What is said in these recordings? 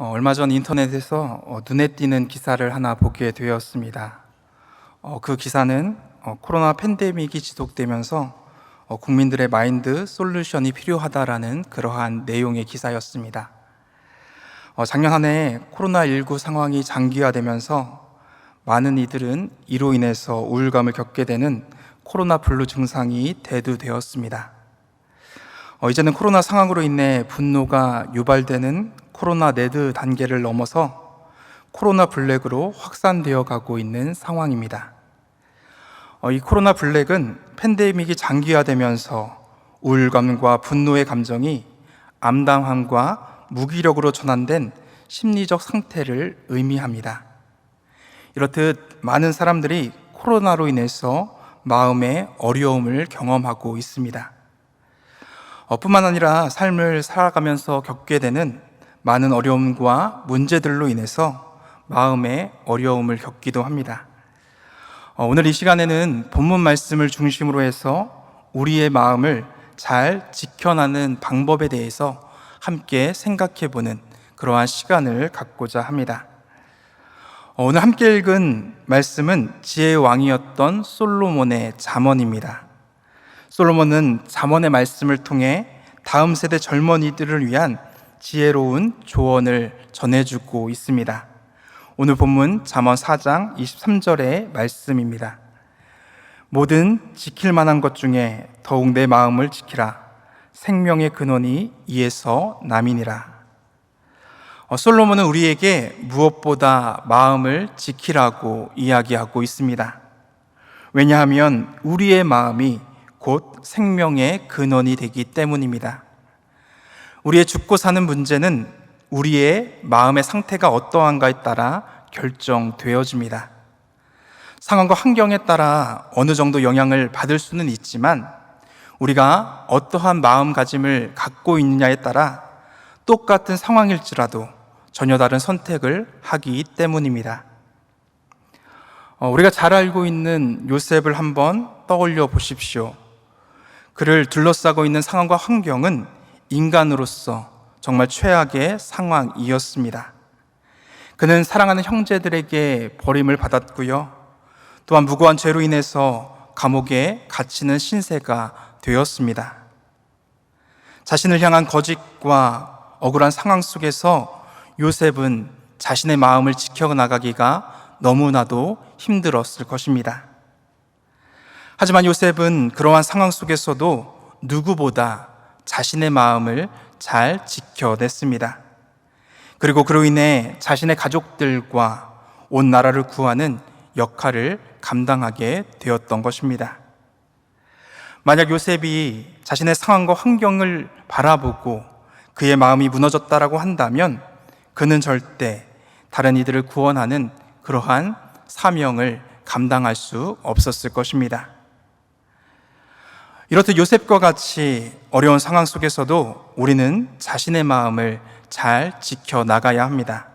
얼마 전 인터넷에서 눈에 띄는 기사를 하나 보게 되었습니다. 그 기사는 코로나 팬데믹이 지속되면서 국민들의 마인드 솔루션이 필요하다라는 그러한 내용의 기사였습니다. 작년 한 해 코로나19 상황이 장기화되면서 많은 이들은 이로 인해서 우울감을 겪게 되는 코로나 블루 증상이 대두되었습니다. 이제는 코로나 상황으로 인해 분노가 유발되는 코로나 레드 단계를 넘어서 코로나 블랙으로 확산되어 가고 있는 상황입니다. 이 코로나 블랙은 팬데믹이 장기화되면서 우울감과 분노의 감정이 암담함과 무기력으로 전환된 심리적 상태를 의미합니다. 이렇듯 많은 사람들이 코로나로 인해서 마음의 어려움을 경험하고 있습니다. 뿐만 아니라 삶을 살아가면서 겪게 되는 많은 어려움과 문제들로 인해서 마음의 어려움을 겪기도 합니다. 오늘 이 시간에는 본문 말씀을 중심으로 해서 우리의 마음을 잘 지켜나는 방법에 대해서 함께 생각해보는 그러한 시간을 갖고자 합니다. 오늘 함께 읽은 말씀은 지혜의 왕이었던 솔로몬의 잠언입니다. 솔로몬은 잠언의 말씀을 통해 다음 세대 젊은이들을 위한 지혜로운 조언을 전해주고 있습니다. 오늘 본문 잠언 4장 23절의 말씀입니다. 모든 지킬 만한 것 중에 더욱 내 마음을 지키라. 생명의 근원이 이에서 남이니라. 솔로몬은 우리에게 무엇보다 마음을 지키라고 이야기하고 있습니다. 왜냐하면 우리의 마음이 곧 생명의 근원이 되기 때문입니다. 우리의 죽고 사는 문제는 우리의 마음의 상태가 어떠한가에 따라 결정되어집니다. 상황과 환경에 따라 어느 정도 영향을 받을 수는 있지만 우리가 어떠한 마음가짐을 갖고 있느냐에 따라 똑같은 상황일지라도 전혀 다른 선택을 하기 때문입니다. 우리가 잘 알고 있는 요셉을 한번 떠올려 보십시오. 그를 둘러싸고 있는 상황과 환경은 인간으로서 정말 최악의 상황이었습니다. 그는 사랑하는 형제들에게 버림을 받았고요. 또한 무고한 죄로 인해서 감옥에 갇히는 신세가 되었습니다. 자신을 향한 거짓과 억울한 상황 속에서 요셉은 자신의 마음을 지켜나가기가 너무나도 힘들었을 것입니다. 하지만 요셉은 그러한 상황 속에서도 누구보다 자신의 마음을 잘 지켜냈습니다. 그리고 그로 인해 자신의 가족들과 온 나라를 구하는 역할을 감당하게 되었던 것입니다. 만약 요셉이 자신의 상황과 환경을 바라보고 그의 마음이 무너졌다라고 한다면 그는 절대 다른 이들을 구원하는 그러한 사명을 감당할 수 없었을 것입니다. 이렇듯 요셉과 같이 어려운 상황 속에서도 우리는 자신의 마음을 잘 지켜나가야 합니다.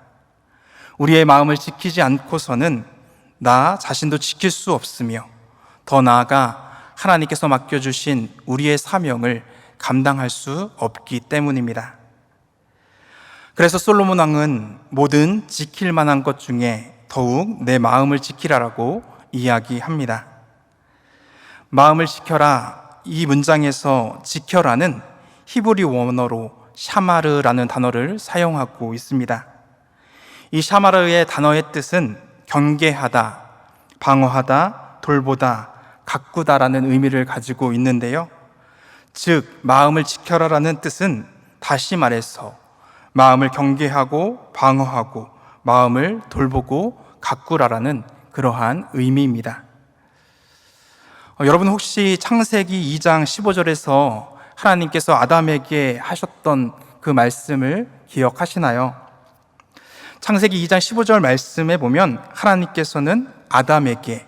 우리의 마음을 지키지 않고서는 나 자신도 지킬 수 없으며 더 나아가 하나님께서 맡겨주신 우리의 사명을 감당할 수 없기 때문입니다. 그래서 솔로몬 왕은 모든 지킬 만한 것 중에 더욱 내 마음을 지키라라고 이야기합니다. 마음을 지켜라, 이 문장에서 지켜라는 히브리 원어로 샤마르라는 단어를 사용하고 있습니다. 이 샤마르의 단어의 뜻은 경계하다, 방어하다, 돌보다, 가꾸다라는 의미를 가지고 있는데요. 즉 마음을 지켜라라는 뜻은 다시 말해서 마음을 경계하고 방어하고 마음을 돌보고 가꾸라라는 그러한 의미입니다. 여러분 혹시 창세기 2장 15절에서 하나님께서 아담에게 하셨던 그 말씀을 기억하시나요? 창세기 2장 15절 말씀에 보면 하나님께서는 아담에게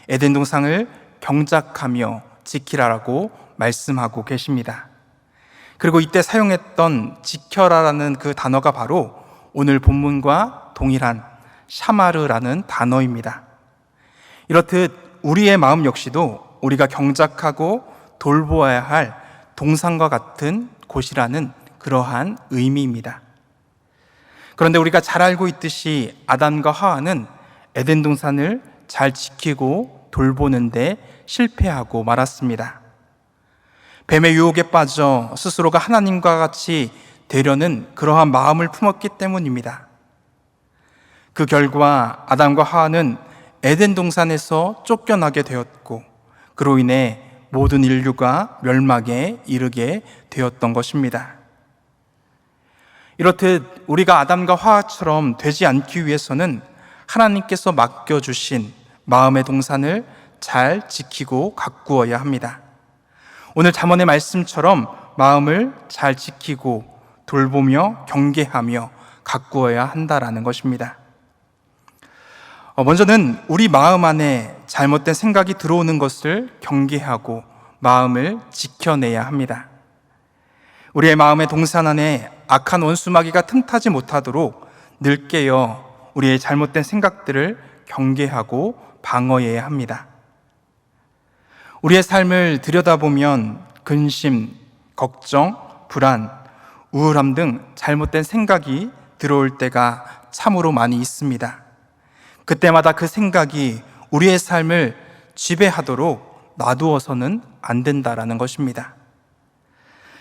에덴 동산을 경작하며 지키라라고 말씀하고 계십니다. 그리고 이때 사용했던 지켜라라는 그 단어가 바로 오늘 본문과 동일한 샤마르라는 단어입니다. 이렇듯 우리의 마음 역시도 우리가 경작하고 돌보아야 할 동산과 같은 곳이라는 그러한 의미입니다. 그런데 우리가 잘 알고 있듯이 아담과 하와는 에덴 동산을 잘 지키고 돌보는데 실패하고 말았습니다. 뱀의 유혹에 빠져 스스로가 하나님과 같이 되려는 그러한 마음을 품었기 때문입니다. 그 결과 아담과 하와는 에덴 동산에서 쫓겨나게 되었고, 그로 인해 모든 인류가 멸망에 이르게 되었던 것입니다. 이렇듯 우리가 아담과 하와처럼 되지 않기 위해서는 하나님께서 맡겨주신 마음의 동산을 잘 지키고 가꾸어야 합니다. 오늘 잠언의 말씀처럼 마음을 잘 지키고 돌보며 경계하며 가꾸어야 한다라는 것입니다. 먼저는 우리 마음 안에 잘못된 생각이 들어오는 것을 경계하고 마음을 지켜내야 합니다. 우리의 마음의 동산 안에 악한 원수마귀가 틈타지 못하도록 늘 깨어 우리의 잘못된 생각들을 경계하고 방어해야 합니다. 우리의 삶을 들여다보면 근심, 걱정, 불안, 우울함 등 잘못된 생각이 들어올 때가 참으로 많이 있습니다. 그때마다 그 생각이 우리의 삶을 지배하도록 놔두어서는 안 된다라는 것입니다.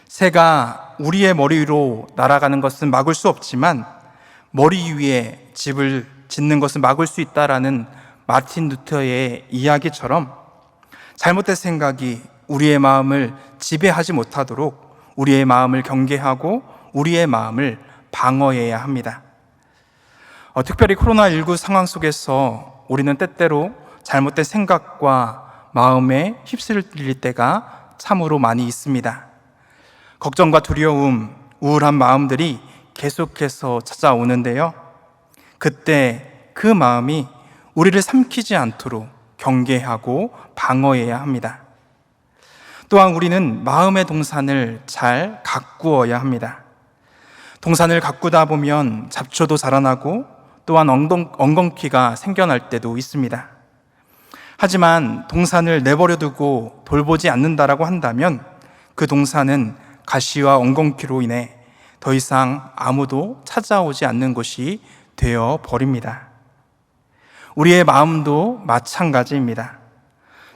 새가 우리의 머리 위로 날아가는 것은 막을 수 없지만 머리 위에 집을 짓는 것은 막을 수 있다라는 마틴 루터의 이야기처럼 잘못된 생각이 우리의 마음을 지배하지 못하도록 우리의 마음을 경계하고 우리의 마음을 방어해야 합니다. 특별히 코로나19 상황 속에서 우리는 때때로 잘못된 생각과 마음에 휩쓸릴 때가 참으로 많이 있습니다. 걱정과 두려움, 우울한 마음들이 계속해서 찾아오는데요. 그때 그 마음이 우리를 삼키지 않도록 경계하고 방어해야 합니다. 또한 우리는 마음의 동산을 잘 가꾸어야 합니다. 동산을 가꾸다 보면 잡초도 자라나고 또한 엉겅퀴가 생겨날 때도 있습니다. 하지만 동산을 내버려 두고 돌보지 않는다라고 한다면 그 동산은 가시와 엉겅퀴로 인해 더 이상 아무도 찾아오지 않는 곳이 되어 버립니다. 우리의 마음도 마찬가지입니다.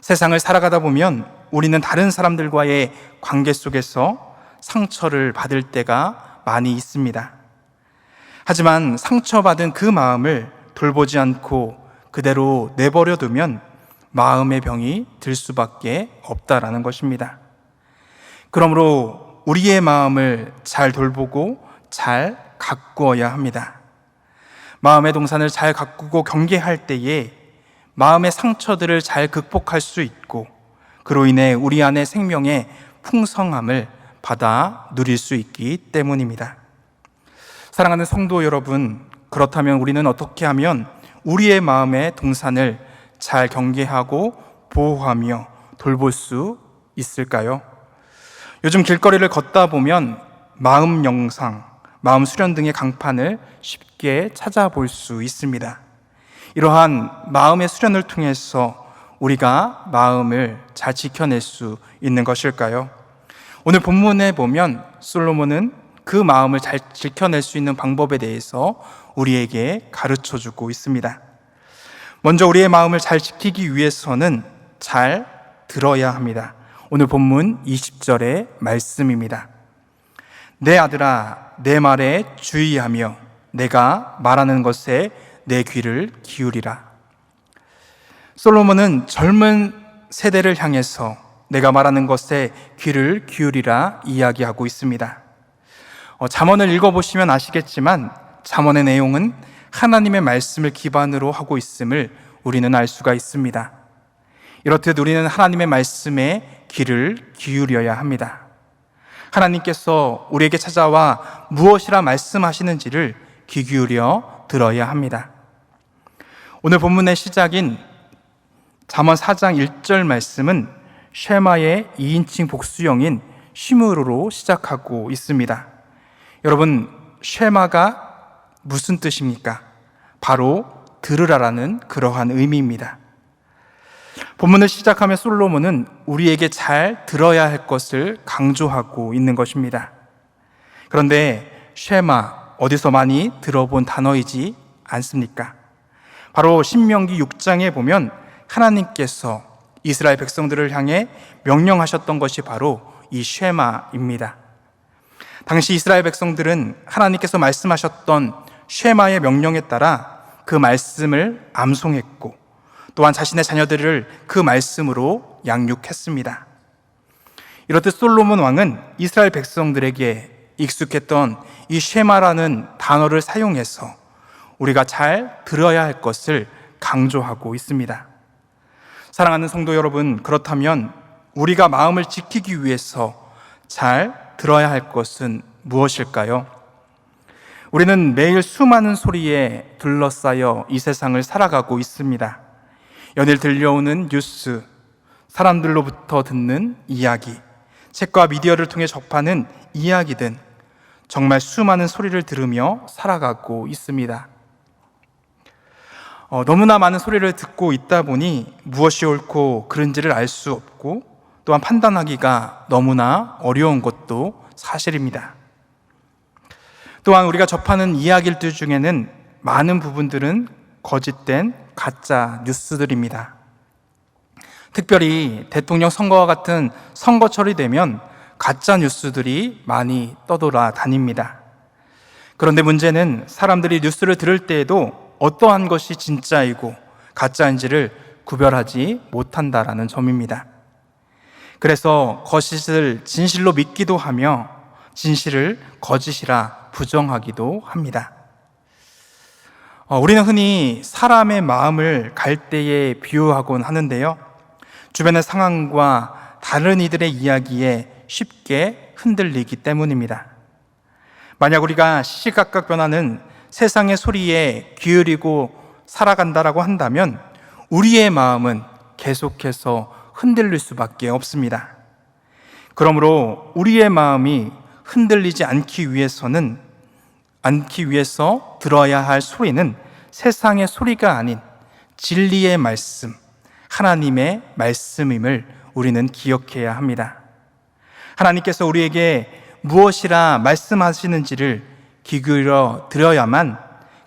세상을 살아가다 보면 우리는 다른 사람들과의 관계 속에서 상처를 받을 때가 많이 있습니다. 하지만 상처받은 그 마음을 돌보지 않고 그대로 내버려 두면 마음의 병이 들 수밖에 없다라는 것입니다. 그러므로 우리의 마음을 잘 돌보고 잘 가꾸어야 합니다. 마음의 동산을 잘 가꾸고 경계할 때에 마음의 상처들을 잘 극복할 수 있고 그로 인해 우리 안의 생명의 풍성함을 받아 누릴 수 있기 때문입니다. 사랑하는 성도 여러분, 그렇다면 우리는 어떻게 하면 우리의 마음의 동산을 잘 경계하고 보호하며 돌볼 수 있을까요? 요즘 길거리를 걷다 보면 마음 영상, 마음 수련 등의 강판을 쉽게 찾아볼 수 있습니다. 이러한 마음의 수련을 통해서 우리가 마음을 잘 지켜낼 수 있는 것일까요? 오늘 본문에 보면 솔로몬은 그 마음을 잘 지켜낼 수 있는 방법에 대해서 우리에게 가르쳐주고 있습니다. 먼저 우리의 마음을 잘 지키기 위해서는 잘 들어야 합니다. 오늘 본문 20절의 말씀입니다. 내 아들아, 내 말에 주의하며 내가 말하는 것에 내 귀를 기울이라. 솔로몬은 젊은 세대를 향해서 내가 말하는 것에 귀를 기울이라 이야기하고 있습니다. 잠언을 읽어보시면 아시겠지만 잠언의 내용은 하나님의 말씀을 기반으로 하고 있음을 우리는 알 수가 있습니다. 이렇듯 우리는 하나님의 말씀에 귀를 기울여야 합니다. 하나님께서 우리에게 찾아와 무엇이라 말씀하시는지를 귀 기울여 들어야 합니다. 오늘 본문의 시작인 잠언 4장 1절 말씀은 쉐마의 2인칭 복수형인 쉬므로로 시작하고 있습니다. 여러분, 쉐마가 무슨 뜻입니까? 바로 들으라라는 그러한 의미입니다. 본문을 시작하며 솔로몬은 우리에게 잘 들어야 할 것을 강조하고 있는 것입니다. 그런데 쉐마, 어디서 많이 들어본 단어이지 않습니까? 바로 신명기 6장에 보면 하나님께서 이스라엘 백성들을 향해 명령하셨던 것이 바로 이 쉐마입니다. 당시 이스라엘 백성들은 하나님께서 말씀하셨던 쉐마의 명령에 따라 그 말씀을 암송했고 또한 자신의 자녀들을 그 말씀으로 양육했습니다. 이렇듯 솔로몬 왕은 이스라엘 백성들에게 익숙했던 이 쉐마라는 단어를 사용해서 우리가 잘 들어야 할 것을 강조하고 있습니다. 사랑하는 성도 여러분, 그렇다면 우리가 마음을 지키기 위해서 잘 들어야 할 것은 무엇일까요? 우리는 매일 수많은 소리에 둘러싸여 이 세상을 살아가고 있습니다. 연일 들려오는 뉴스, 사람들로부터 듣는 이야기, 책과 미디어를 통해 접하는 이야기 등 정말 수많은 소리를 들으며 살아가고 있습니다. 너무나 많은 소리를 듣고 있다 보니 무엇이 옳고 그른지를 알 수 없고 또한 판단하기가 너무나 어려운 것도 사실입니다. 또한 우리가 접하는 이야기들 중에는 많은 부분들은 거짓된 가짜 뉴스들입니다. 특별히 대통령 선거와 같은 선거철이 되면 가짜 뉴스들이 많이 떠돌아다닙니다. 그런데 문제는 사람들이 뉴스를 들을 때에도 어떠한 것이 진짜이고 가짜인지를 구별하지 못한다라는 점입니다. 그래서 거짓을 진실로 믿기도 하며 진실을 거짓이라 부정하기도 합니다. 우리는 흔히 사람의 마음을 갈대에 비유하곤 하는데요, 주변의 상황과 다른 이들의 이야기에 쉽게 흔들리기 때문입니다. 만약 우리가 시시각각 변하는 세상의 소리에 기울이고 살아간다라고 한다면 우리의 마음은 계속해서 흔들릴 수밖에 없습니다. 그러므로 우리의 마음이 흔들리지 않기 위해서 들어야 할 소리는 세상의 소리가 아닌 진리의 말씀, 하나님의 말씀임을 우리는 기억해야 합니다. 하나님께서 우리에게 무엇이라 말씀하시는지를 귀 기울여 들어야만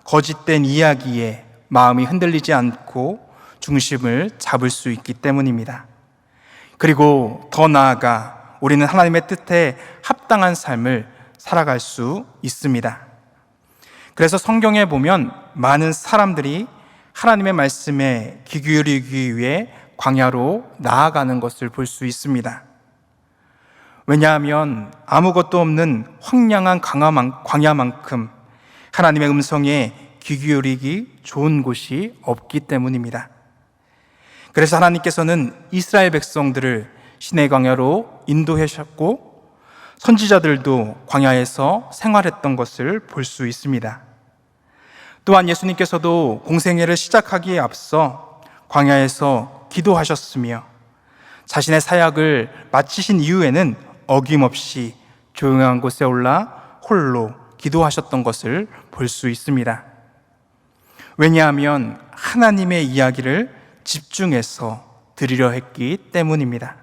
거짓된 이야기에 마음이 흔들리지 않고 중심을 잡을 수 있기 때문입니다. 그리고 더 나아가 우리는 하나님의 뜻에 합당한 삶을 살아갈 수 있습니다. 그래서 성경에 보면 많은 사람들이 하나님의 말씀에 귀 기울이기 위해 광야로 나아가는 것을 볼 수 있습니다. 왜냐하면 아무것도 없는 황량한 광야만큼 하나님의 음성에 귀 기울이기 좋은 곳이 없기 때문입니다. 그래서 하나님께서는 이스라엘 백성들을 시내 광야로 인도하셨고 선지자들도 광야에서 생활했던 것을 볼 수 있습니다. 또한 예수님께서도 공생애를 시작하기에 앞서 광야에서 기도하셨으며 자신의 사역을 마치신 이후에는 어김없이 조용한 곳에 올라 홀로 기도하셨던 것을 볼 수 있습니다. 왜냐하면 하나님의 이야기를 집중해서 들으려 했기 때문입니다.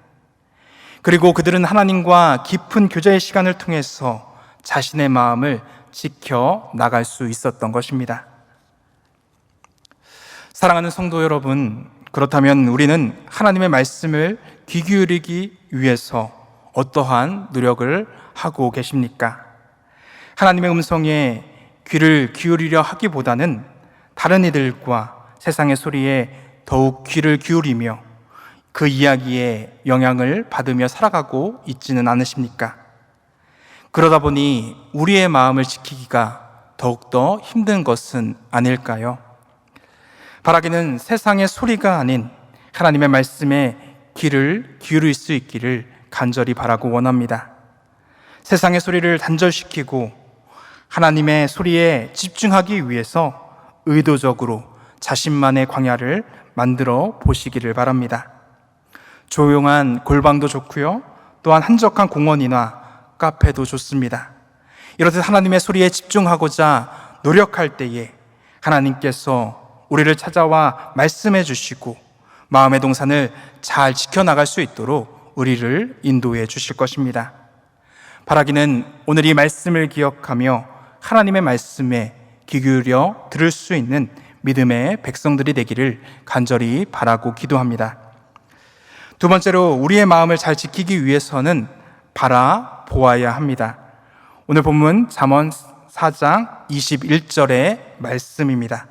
그리고 그들은 하나님과 깊은 교제의 시간을 통해서 자신의 마음을 지켜 나갈 수 있었던 것입니다. 사랑하는 성도 여러분, 그렇다면 우리는 하나님의 말씀을 귀 기울이기 위해서 어떠한 노력을 하고 계십니까? 하나님의 음성에 귀를 기울이려 하기보다는 다른 이들과 세상의 소리에 더욱 귀를 기울이며 그 이야기에 영향을 받으며 살아가고 있지는 않으십니까? 그러다 보니 우리의 마음을 지키기가 더욱더 힘든 것은 아닐까요? 바라기는 세상의 소리가 아닌 하나님의 말씀에 귀를 기울일 수 있기를 간절히 바라고 원합니다. 세상의 소리를 단절시키고 하나님의 소리에 집중하기 위해서 의도적으로 자신만의 광야를 만들어 보시기를 바랍니다. 조용한 골방도 좋고요, 또한 한적한 공원이나 카페도 좋습니다. 이렇듯 하나님의 소리에 집중하고자 노력할 때에 하나님께서 우리를 찾아와 말씀해 주시고 마음의 동산을 잘 지켜나갈 수 있도록 우리를 인도해 주실 것입니다. 바라기는 오늘 이 말씀을 기억하며 하나님의 말씀에 귀 기울여 들을 수 있는 믿음의 백성들이 되기를 간절히 바라고 기도합니다. 두 번째로 우리의 마음을 잘 지키기 위해서는 바라보아야 합니다. 오늘 본문 잠언 4장 21절의 말씀입니다.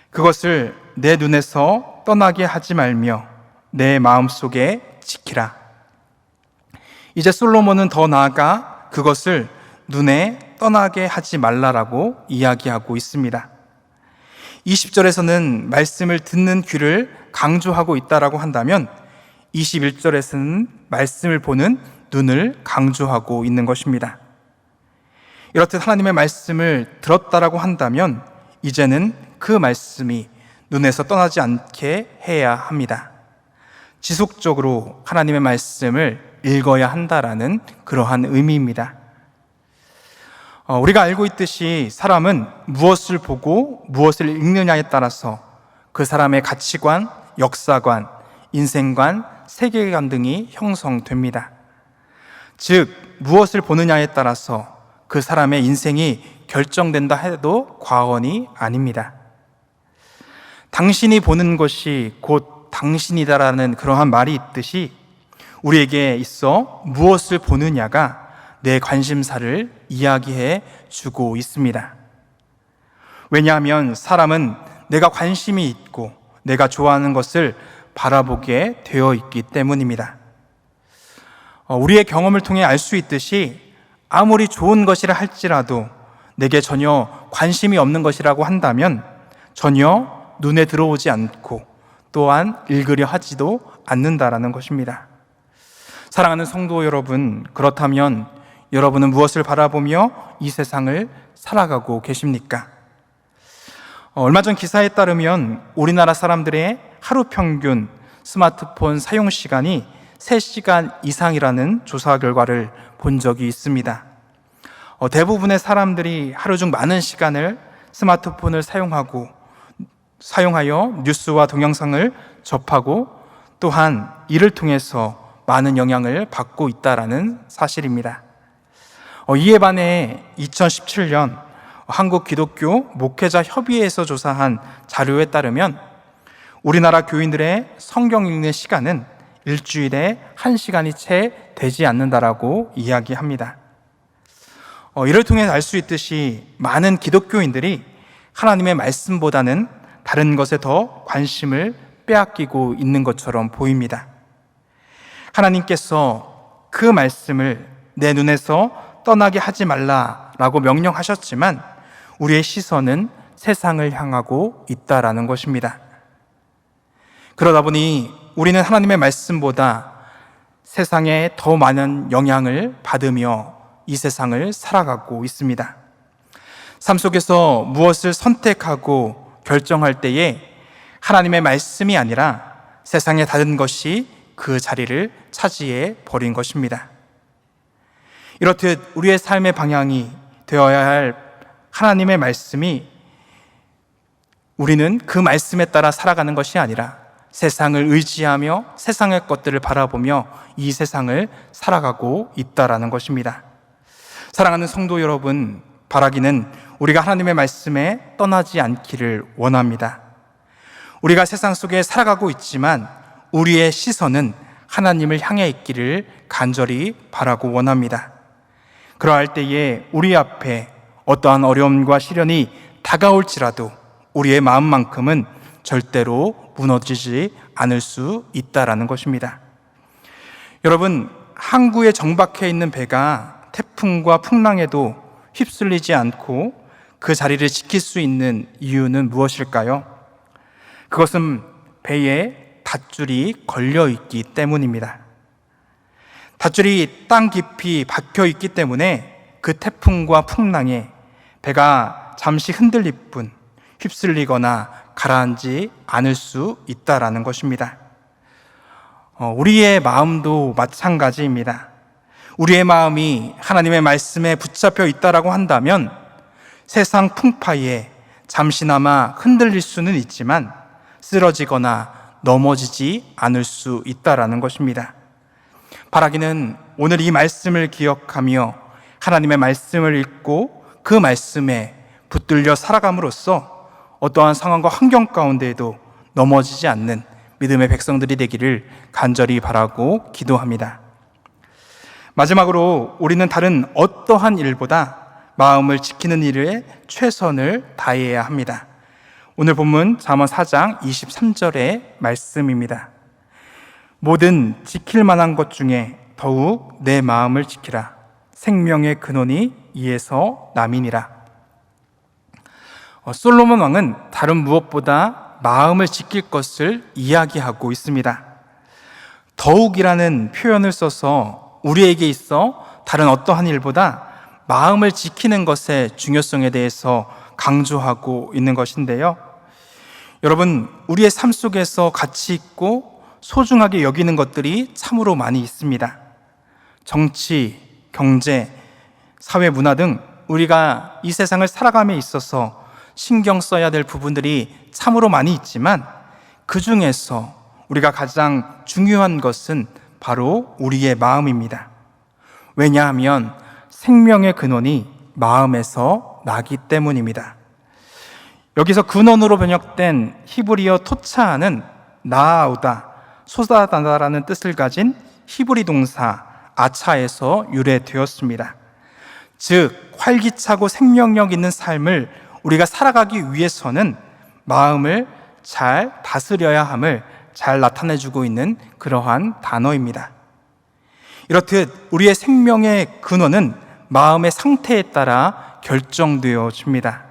그것을 내 눈에서 떠나게 하지 말며 내 마음속에 지키라. 이제 솔로몬은 더 나아가 그것을 눈에 떠나게 하지 말라라고 이야기하고 있습니다. 20절에서는 말씀을 듣는 귀를 강조하고 있다라고 한다면 21절에서는 말씀을 보는 눈을 강조하고 있는 것입니다. 이렇듯 하나님의 말씀을 들었다라고 한다면 이제는 그 말씀이 눈에서 떠나지 않게 해야 합니다. 지속적으로 하나님의 말씀을 읽어야 한다라는 그러한 의미입니다. 우리가 알고 있듯이 사람은 무엇을 보고 무엇을 읽느냐에 따라서 그 사람의 가치관, 역사관, 인생관, 세계관 등이 형성됩니다. 즉, 무엇을 보느냐에 따라서 그 사람의 인생이 결정된다 해도 과언이 아닙니다. 당신이 보는 것이 곧 당신이다라는 그러한 말이 있듯이 우리에게 있어 무엇을 보느냐가 내 관심사를 이야기해 주고 있습니다. 왜냐하면 사람은 내가 관심이 있고 내가 좋아하는 것을 바라보게 되어 있기 때문입니다. 우리의 경험을 통해 알 수 있듯이 아무리 좋은 것이라 할지라도 내게 전혀 관심이 없는 것이라고 한다면 전혀 눈에 들어오지 않고 또한 읽으려 하지도 않는다라는 것입니다. 사랑하는 성도 여러분, 그렇다면 여러분은 무엇을 바라보며 이 세상을 살아가고 계십니까? 얼마 전 기사에 따르면 우리나라 사람들의 하루 평균 스마트폰 사용 시간이 3시간 이상이라는 조사 결과를 본 적이 있습니다. 대부분의 사람들이 하루 중 많은 시간을 스마트폰을 사용하여 뉴스와 동영상을 접하고 또한 이를 통해서 많은 영향을 받고 있다는 사실입니다. 이에 반해 2017년 한국 기독교 목회자 협의회에서 조사한 자료에 따르면 우리나라 교인들의 성경 읽는 시간은 일주일에 1시간이 채 되지 않는다라고 이야기합니다. 이를 통해 알 수 있듯이 많은 기독교인들이 하나님의 말씀보다는 다른 것에 더 관심을 빼앗기고 있는 것처럼 보입니다. 하나님께서 그 말씀을 내 눈에서 떠나게 하지 말라라고 명령하셨지만 우리의 시선은 세상을 향하고 있다라는 것입니다. 그러다 보니 우리는 하나님의 말씀보다 세상에 더 많은 영향을 받으며 이 세상을 살아가고 있습니다. 삶 속에서 무엇을 선택하고 결정할 때에 하나님의 말씀이 아니라 세상의 다른 것이 그 자리를 차지해 버린 것입니다. 이렇듯 우리의 삶의 방향이 되어야 할 하나님의 말씀이 우리는 그 말씀에 따라 살아가는 것이 아니라 세상을 의지하며 세상의 것들을 바라보며 이 세상을 살아가고 있다라는 것입니다. 사랑하는 성도 여러분, 바라기는 우리가 하나님의 말씀에 떠나지 않기를 원합니다. 우리가 세상 속에 살아가고 있지만 우리의 시선은 하나님을 향해 있기를 간절히 바라고 원합니다. 그러할 때에 우리 앞에 어떠한 어려움과 시련이 다가올지라도 우리의 마음만큼은 절대로 무너지지 않을 수 있다라는 것입니다. 여러분, 항구에 정박해 있는 배가 태풍과 풍랑에도 휩쓸리지 않고 그 자리를 지킬 수 있는 이유는 무엇일까요? 그것은 배에 밧줄이 걸려 있기 때문입니다. 밧줄이 땅 깊이 박혀 있기 때문에 그 태풍과 풍랑에 배가 잠시 흔들릴 뿐 휩쓸리거나 가라앉지 않을 수 있다라는 것입니다. 우리의 마음도 마찬가지입니다. 우리의 마음이 하나님의 말씀에 붙잡혀 있다라고 한다면 세상 풍파에 잠시나마 흔들릴 수는 있지만 쓰러지거나 넘어지지 않을 수 있다라는 것입니다. 바라기는 오늘 이 말씀을 기억하며 하나님의 말씀을 읽고 그 말씀에 붙들려 살아감으로써 어떠한 상황과 환경 가운데에도 넘어지지 않는 믿음의 백성들이 되기를 간절히 바라고 기도합니다. 마지막으로 우리는 다른 어떠한 일보다 마음을 지키는 일에 최선을 다해야 합니다. 오늘 본문 잠언 4장 23절의 말씀입니다. 모든 지킬 만한 것 중에 더욱 내 마음을 지키라. 생명의 근원이 이에서 남이니라. 솔로몬 왕은 다른 무엇보다 마음을 지킬 것을 이야기하고 있습니다. 더욱이라는 표현을 써서 우리에게 있어 다른 어떠한 일보다 마음을 지키는 것의 중요성에 대해서 강조하고 있는 것인데요. 여러분, 우리의 삶 속에서 가치 있고 소중하게 여기는 것들이 참으로 많이 있습니다. 정치, 경제, 사회, 문화 등 우리가 이 세상을 살아감에 있어서 신경 써야 될 부분들이 참으로 많이 있지만 그 중에서 우리가 가장 중요한 것은 바로 우리의 마음입니다. 왜냐하면 생명의 근원이 마음에서 나기 때문입니다. 여기서 근원으로 번역된 히브리어 토차는 나아오다, 솟아나다라는 뜻을 가진 히브리 동사 아차에서 유래되었습니다. 즉, 활기차고 생명력 있는 삶을 우리가 살아가기 위해서는 마음을 잘 다스려야 함을 잘 나타내주고 있는 그러한 단어입니다. 이렇듯 우리의 생명의 근원은 마음의 상태에 따라 결정되어집니다.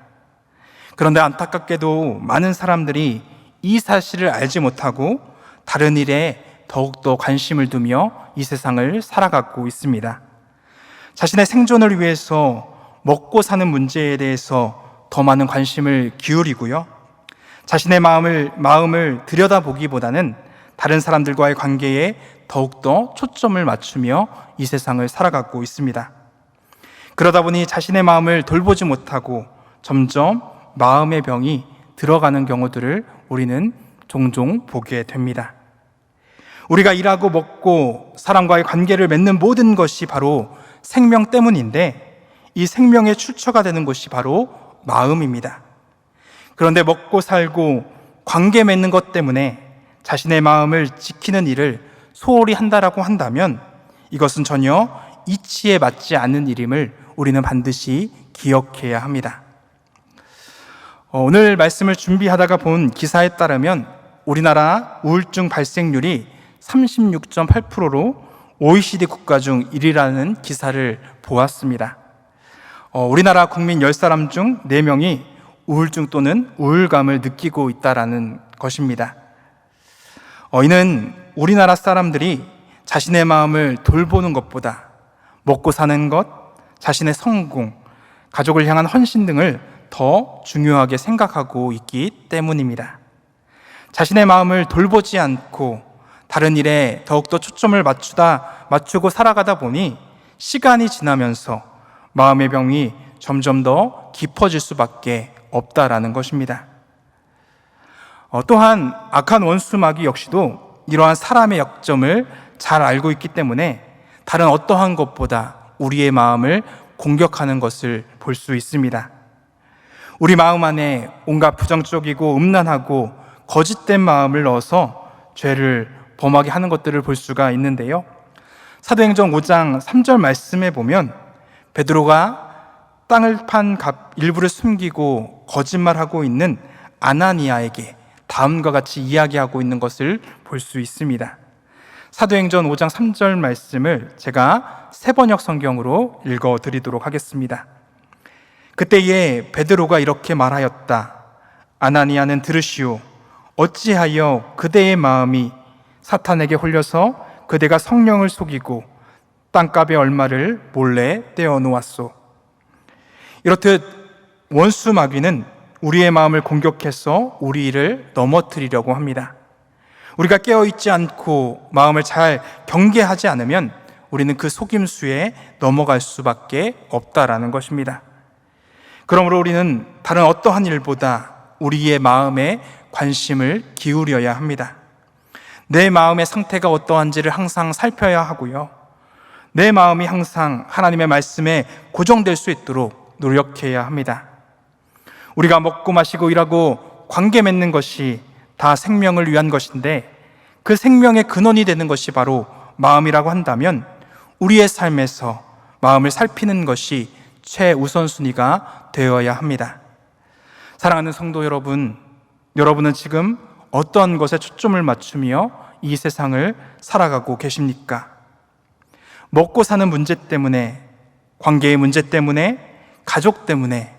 그런데 안타깝게도 많은 사람들이 이 사실을 알지 못하고 다른 일에 더욱더 관심을 두며 이 세상을 살아가고 있습니다. 자신의 생존을 위해서 먹고 사는 문제에 대해서 더 많은 관심을 기울이고요. 자신의 마음을 들여다보기보다는 다른 사람들과의 관계에 더욱더 초점을 맞추며 이 세상을 살아가고 있습니다. 그러다 보니 자신의 마음을 돌보지 못하고 점점 마음의 병이 들어가는 경우들을 우리는 종종 보게 됩니다. 우리가 일하고 먹고 사람과의 관계를 맺는 모든 것이 바로 생명 때문인데 이 생명의 출처가 되는 것이 바로 마음입니다. 그런데 먹고 살고 관계 맺는 것 때문에 자신의 마음을 지키는 일을 소홀히 한다라고 한다면 이것은 전혀 이치에 맞지 않는 일임을 우리는 반드시 기억해야 합니다. 오늘 말씀을 준비하다가 본 기사에 따르면 우리나라 우울증 발생률이 36.8%로 OECD 국가 중 1위라는 기사를 보았습니다. 우리나라 국민 10사람 중 4명이 우울증 또는 우울감을 느끼고 있다는 것입니다. 이는 우리나라 사람들이 자신의 마음을 돌보는 것보다 먹고 사는 것, 자신의 성공, 가족을 향한 헌신 등을 더 중요하게 생각하고 있기 때문입니다. 자신의 마음을 돌보지 않고 다른 일에 더욱더 초점을 맞추고 살아가다 보니 시간이 지나면서 마음의 병이 점점 더 깊어질 수밖에 없다라는 것입니다. 또한 악한 원수 마귀 역시도 이러한 사람의 약점을 잘 알고 있기 때문에 다른 어떠한 것보다 우리의 마음을 공격하는 것을 볼 수 있습니다. 우리 마음 안에 온갖 부정적이고 음란하고 거짓된 마음을 넣어서 죄를 범하게 하는 것들을 볼 수가 있는데요. 사도행전 5장 3절 말씀에 보면 베드로가 땅을 판 일부를 숨기고 거짓말하고 있는 아나니아에게 다음과 같이 이야기하고 있는 것을 볼 수 있습니다. 사도행전 5장 3절 말씀을 제가 세번역 성경으로 읽어드리도록 하겠습니다. 그때에 베드로가 이렇게 말하였다. 아나니아는 들으시오. 어찌하여 그대의 마음이 사탄에게 홀려서 그대가 성령을 속이고 땅값의 얼마를 몰래 떼어 놓았소. 이렇듯 원수 마귀는 우리의 마음을 공격해서 우리 일을 넘어뜨리려고 합니다. 우리가 깨어있지 않고 마음을 잘 경계하지 않으면 우리는 그 속임수에 넘어갈 수밖에 없다라는 것입니다. 그러므로 우리는 다른 어떠한 일보다 우리의 마음에 관심을 기울여야 합니다. 내 마음의 상태가 어떠한지를 항상 살펴야 하고요. 내 마음이 항상 하나님의 말씀에 고정될 수 있도록 노력해야 합니다. 우리가 먹고 마시고 일하고 관계 맺는 것이 다 생명을 위한 것인데 그 생명의 근원이 되는 것이 바로 마음이라고 한다면 우리의 삶에서 마음을 살피는 것이 최우선순위가 되어야 합니다. 사랑하는 성도 여러분, 여러분은 지금 어떠한 것에 초점을 맞추며 이 세상을 살아가고 계십니까? 먹고 사는 문제 때문에, 관계의 문제 때문에, 가족 때문에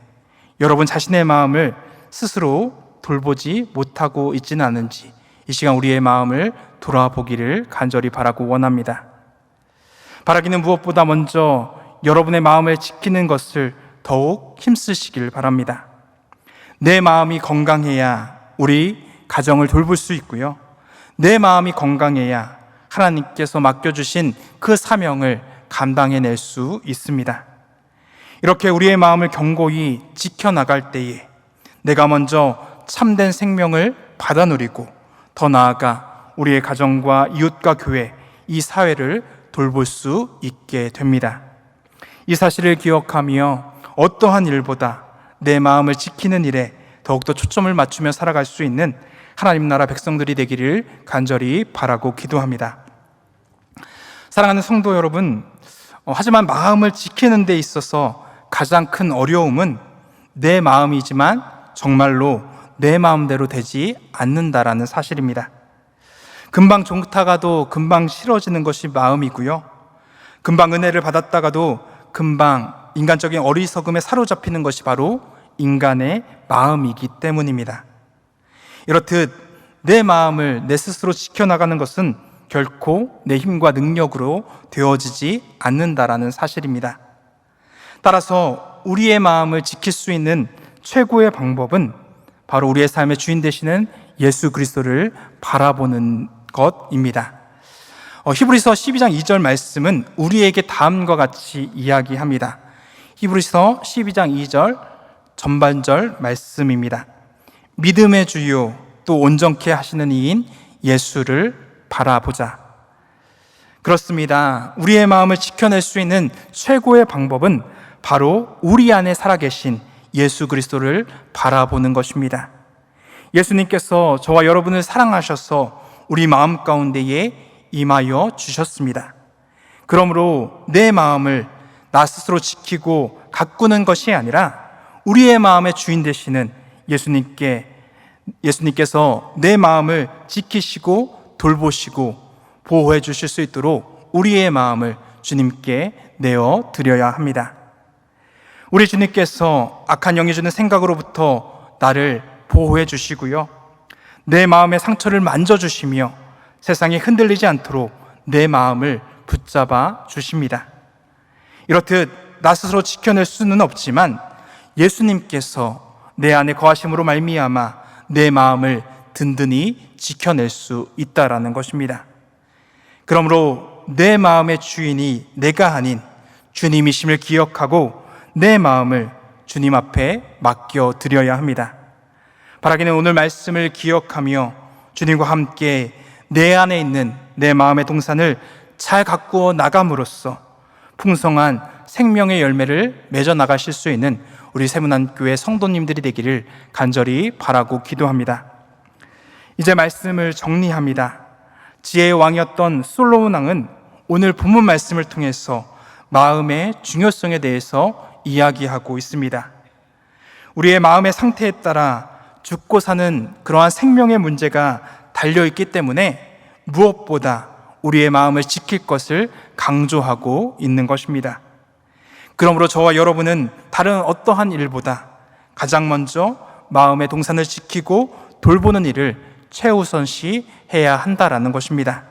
여러분 자신의 마음을 스스로 돌보지 못하고 있지는 않은지 이 시간 우리의 마음을 돌아보기를 간절히 바라고 원합니다. 바라기는 무엇보다 먼저 여러분의 마음을 지키는 것을 더욱 힘쓰시길 바랍니다. 내 마음이 건강해야 우리 가정을 돌볼 수 있고요. 내 마음이 건강해야 하나님께서 맡겨주신 그 사명을 감당해낼 수 있습니다. 이렇게 우리의 마음을 견고히 지켜나갈 때에 내가 먼저 참된 생명을 받아 누리고 더 나아가 우리의 가정과 이웃과 교회, 이 사회를 돌볼 수 있게 됩니다. 이 사실을 기억하며 어떠한 일보다 내 마음을 지키는 일에 더욱더 초점을 맞추며 살아갈 수 있는 하나님 나라 백성들이 되기를 간절히 바라고 기도합니다. 사랑하는 성도 여러분, 하지만 마음을 지키는 데 있어서 가장 큰 어려움은 내 마음이지만 정말로 내 마음대로 되지 않는다라는 사실입니다. 금방 좋다가도 금방 싫어지는 것이 마음이고요. 금방 은혜를 받았다가도 금방 인간적인 어리석음에 사로잡히는 것이 바로 인간의 마음이기 때문입니다. 이렇듯 내 마음을 내 스스로 지켜나가는 것은 결코 내 힘과 능력으로 되어지지 않는다라는 사실입니다. 따라서 우리의 마음을 지킬 수 있는 최고의 방법은 바로 우리의 삶의 주인 되시는 예수 그리스도를 바라보는 것입니다. 히브리서 12장 2절 말씀은 우리에게 다음과 같이 이야기합니다. 히브리서 12장 2절 전반절 말씀입니다. 믿음의 주요 또 온전케 하시는 이인 예수를 바라보자. 그렇습니다. 우리의 마음을 지켜낼 수 있는 최고의 방법은 바로 우리 안에 살아계신 예수 그리스도를 바라보는 것입니다. 예수님께서 저와 여러분을 사랑하셔서 우리 마음 가운데에 임하여 주셨습니다. 그러므로 내 마음을 나 스스로 지키고 가꾸는 것이 아니라 우리의 마음의 주인 되시는 예수님께서 내 마음을 지키시고 돌보시고 보호해 주실 수 있도록 우리의 마음을 주님께 내어 드려야 합니다. 우리 주님께서 악한 영이 주는 생각으로부터 나를 보호해 주시고요, 내 마음의 상처를 만져주시며 세상에 흔들리지 않도록 내 마음을 붙잡아 주십니다. 이렇듯 나 스스로 지켜낼 수는 없지만 예수님께서 내 안에 거하심으로 말미암아 내 마음을 든든히 지켜낼 수 있다라는 것입니다. 그러므로 내 마음의 주인이 내가 아닌 주님이심을 기억하고 내 마음을 주님 앞에 맡겨드려야 합니다. 바라기는 오늘 말씀을 기억하며 주님과 함께 내 안에 있는 내 마음의 동산을 잘 가꾸어 나감으로써 풍성한 생명의 열매를 맺어 나가실 수 있는 우리 세문안교회 성도님들이 되기를 간절히 바라고 기도합니다. 이제 말씀을 정리합니다. 지혜의 왕이었던 솔로몬 왕은 오늘 본문 말씀을 통해서 마음의 중요성에 대해서 이야기하고 있습니다. 우리의 마음의 상태에 따라 죽고 사는 그러한 생명의 문제가 달려있기 때문에 무엇보다 우리의 마음을 지킬 것을 강조하고 있는 것입니다. 그러므로 저와 여러분은 다른 어떠한 일보다 가장 먼저 마음의 동산을 지키고 돌보는 일을 최우선시 해야 한다라는 것입니다.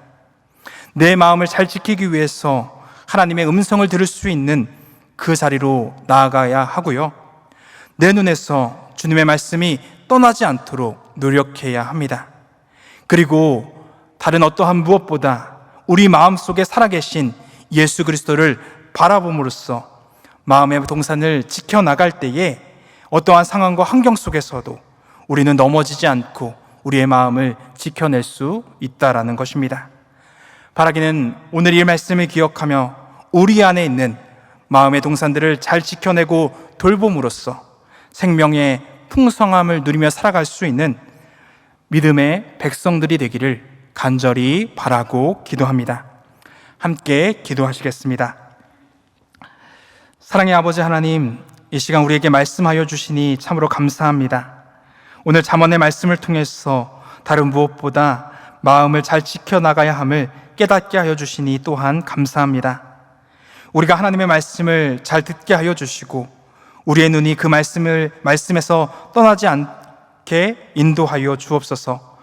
내 마음을 잘 지키기 위해서 하나님의 음성을 들을 수 있는 그 자리로 나아가야 하고요, 내 눈에서 주님의 말씀이 떠나지 않도록 노력해야 합니다. 그리고 다른 어떠한 무엇보다 우리 마음속에 살아계신 예수 그리스도를 바라봄으로써 마음의 동산을 지켜나갈 때에 어떠한 상황과 환경 속에서도 우리는 넘어지지 않고 우리의 마음을 지켜낼 수 있다라는 것입니다. 바라기는 오늘 이 말씀을 기억하며 우리 안에 있는 마음의 동산들을 잘 지켜내고 돌봄으로써 생명의 풍성함을 누리며 살아갈 수 있는 믿음의 백성들이 되기를 간절히 바라고 기도합니다. 함께 기도하시겠습니다. 사랑의 아버지 하나님, 이 시간 우리에게 말씀하여 주시니 참으로 감사합니다. 오늘 잠언의 말씀을 통해서 다른 무엇보다 마음을 잘 지켜나가야 함을 깨닫게 하여 주시니 또한 감사합니다. 우리가 하나님의 말씀을 잘 듣게 하여 주시고 우리의 눈이 그 말씀에서 떠나지 않게 인도하여 주옵소서.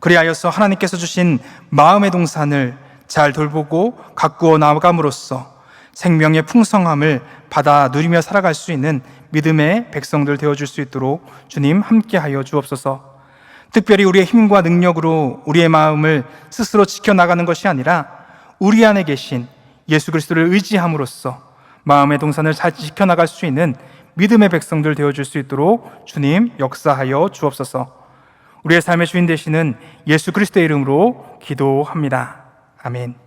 그리하여서 하나님께서 주신 마음의 동산을 잘 돌보고 가꾸어 나감으로써 생명의 풍성함을 받아 누리며 살아갈 수 있는 믿음의 백성들 되어줄 수 있도록 주님 함께하여 주옵소서. 특별히 우리의 힘과 능력으로 우리의 마음을 스스로 지켜나가는 것이 아니라 우리 안에 계신 예수 그리스도를 의지함으로써 마음의 동산을 잘 지켜나갈 수 있는 믿음의 백성들 되어줄 수 있도록 주님 역사하여 주옵소서. 우리의 삶의 주인 되시는 예수 그리스도의 이름으로 기도합니다. 아멘.